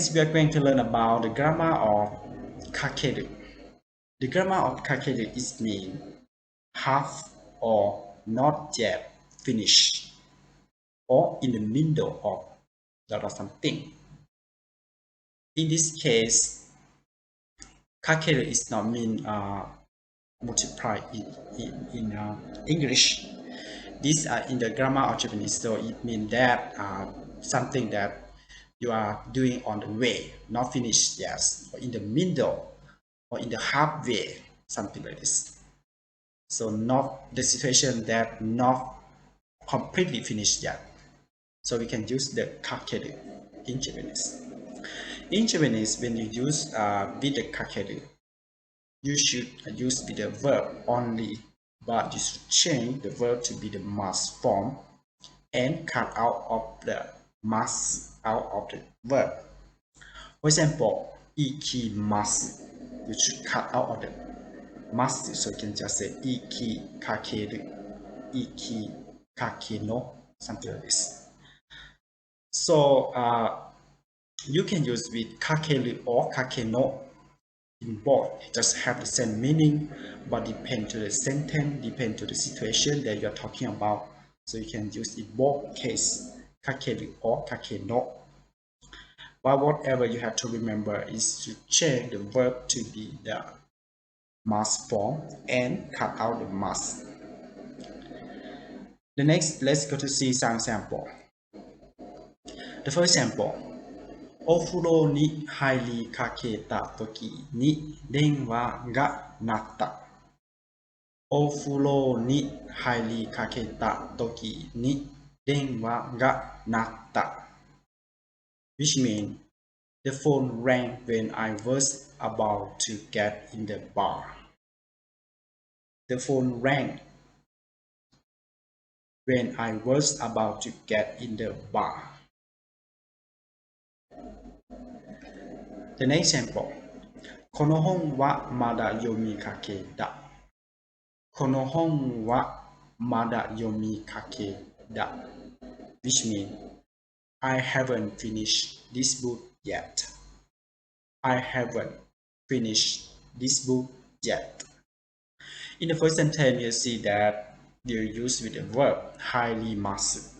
Next, we are going to learn about the grammar of KAKERU. The grammar of KAKERU is mean half or not yet finished or in the middle of something. In this case, KAKERU is not mean multiply in English. These are in the grammar of Japanese, so it means that something that you are doing on the way, not finished yet, or in the middle, or in the halfway, something like this. So not the situation that not completely finished yet. So we can use the KAKERU in Japanese. In Japanese, when you use with the KAKERU, you should use with the verb only, but you should change the verb to be the must form and cut out of the must out of the verb. For example, ikimasu, you should cut out of the must, so you can just say ikikakeru, ikikakeno, something like this. So you can use with kakeru or kakeno in both. It just have the same meaning, but depend to the sentence, depend to the situation that you are talking about. So you can use in both case, kakeru or kakeno. But whatever you have to remember is to change the verb to be the must form and cut out the must. The next, let's go to see some sample. The first sample. お風呂に入りかけた時に電話が鳴った。お風呂に入りかけた時に電話が鳴った。Which means the phone rang when I was about to get in the bar. The phone rang when I was about to get in the bar. The next example. この本はまだ読みかけだ。この本はまだ読みかけだ。Which means I haven't finished this book yet. I haven't finished this book yet. In the first sentence, you see that you use with the verb highly must.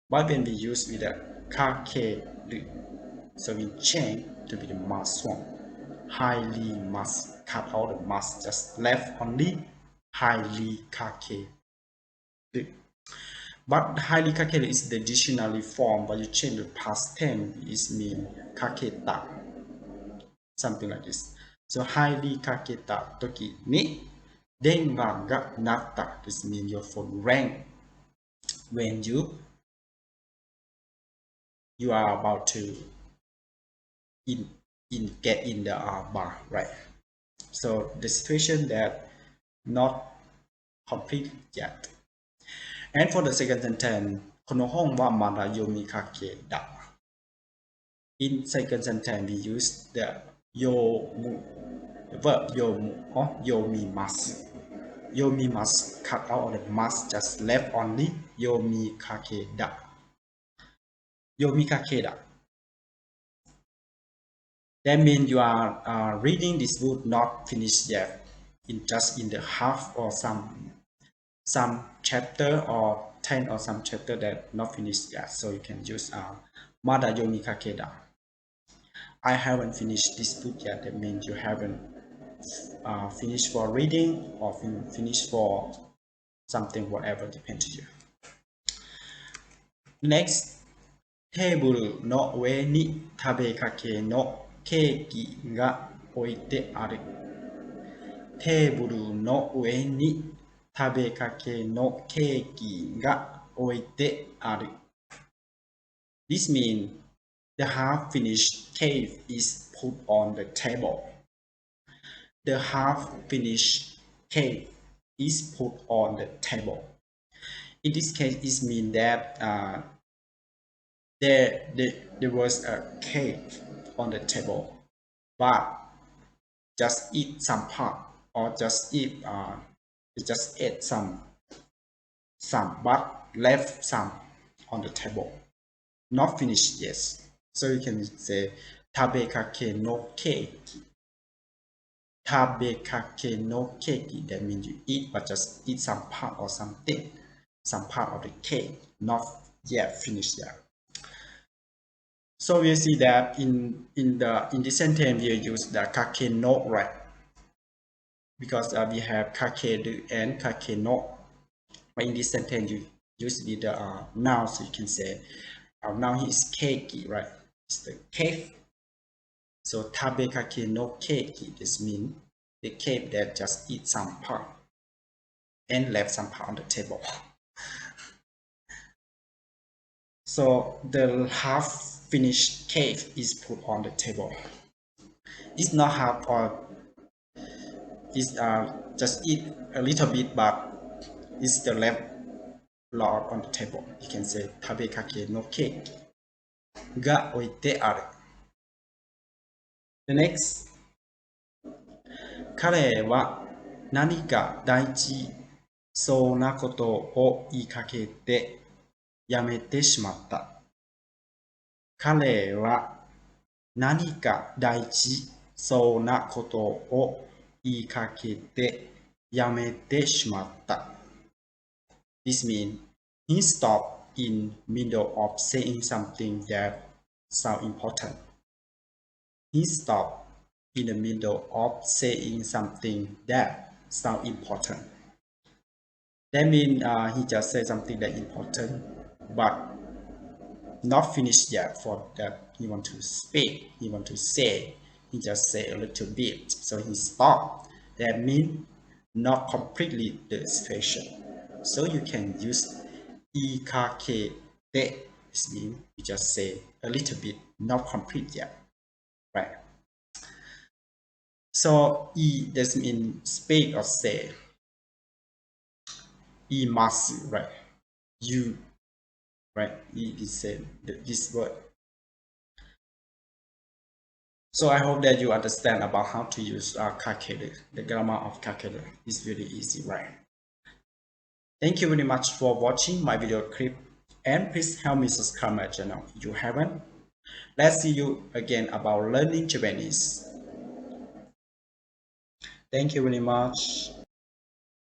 But when we use with the kakeru, so we change to be the must form. Highly must, cut out the must, just left only highly kakeru. But highly kakeru is the dictionary form, but you change the past tense, it means kaketa, something like this. So highly kaketa toki ni denwa ga natta. This means your phone rang when you are about to get in the bar, right? So the situation that not complete yet. And for the second sentence, この本はまだ読みかけだ. In second sentence, we use the yomu, the verb yomu or yomimasu. Yomimasu, cut out the must, just left only yomikakeda. Yomikakeda. That means you are reading this book not finished yet, just in the half or some chapter or 10 or some chapter that not finished yet. So you can use Mada yomikakeda. I haven't finished this book yet. That means you haven't finished for reading or finished for something, whatever, depends to you. Next, テーブルの上に食べかけのケーキが置いてある。テーブルの上に食べかけのケーキが置いてある。This means the half-finished cake is put on the table. The half-finished cake is put on the table. In this case, it means that there was a cake on the table, but just eat some part, or just ate some, but left some on the table. Not finished yet. So you can say tabekake no keiki. Tabekake no keiki. That means you eat, but just eat some part or something, some part of the cake, not yet finished yet. So we see that in this sentence we use the kake no, right? Because we have kakeru and kake no. But in this sentence you use with the noun, so you can say our noun is keiki, right? It's the cake. So tabekake no keiki. This means the cake that just eat some part and left some part on the table. So the half finished cake is put on the table. It's not half, or it's just eat a little bit, but it's the left lot on the table. You can say tabekake no cake ga oite aru. The next, 彼は何か大事そうなことを言いかけてやめてしまった。彼は何か大事そうなことを言いかけてやめてしまった。This means he stopped in middle of saying something that sounds important. He stopped in the middle of saying something that sounds important. That means he just said something that important, but not finished yet. For that, he want to speak, he want to say. He just say a little bit, so he stopped. That means not completely the situation. So you can use ikake de. This means you just say a little bit, not complete yet, right? So e doesn't mean speak or say. E must, right? You, right? E is say this word. So I hope that you understand about how to use KAKERU. The grammar of KAKERU is very easy, right? Thank you very much for watching my video clip, and please help me subscribe my channel if you haven't. Let's see you again about learning Japanese. Thank you very much.